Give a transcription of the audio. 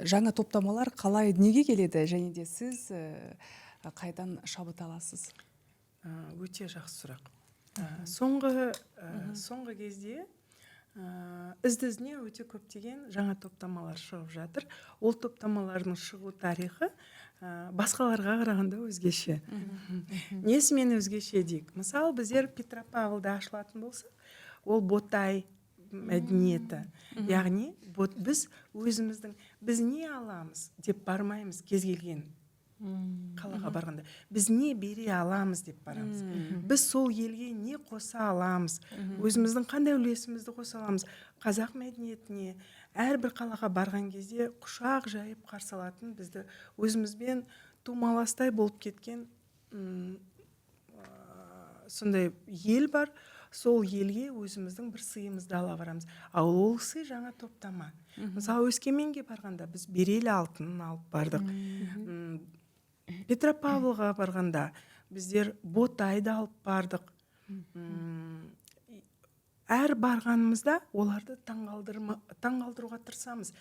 жаңа топтамалар қалай неге келеді және де сіз қайдан шабыт аласыз? Өте жақсы сұрақ. Соңғы кезде ізді-ізіне өте көптеген жаңа топтамалар шығып жатыр. Ол топтамалардың шығу тарихы басқаларға қарағанда өзгеше. Несімен өзгеше дейік? Мысалы, біздер Петропавлда ашылатын болса, ол Ботай мәдениеті. Яғни, біз өзіміздің, біз не аламыз деп бармаймыз кез келген қалаға барғанда. Біз не бере аламыз деп барамыз. Біз сол елге не қоса аламыз. Өзіміздің қандай үлесімізді қоса аламыз. Қазақ мәдениетіне әрбір қалаға барған кезде құшақ жайып қарсы алатын, бізді өзімізбен тумаластай болып кеткен сондай ел бар. Сол елге өзіміздің бір сыйымызды ала барамыз. Ал ол сый жаңа топтама. Мысалы, Өскеменге барғанда біз берел алтынын алып бардық. Петропавлға барғанда біздер Ботайды алып бардық. Әр барғанымызда оларды таңғалдыруға тырысамыз.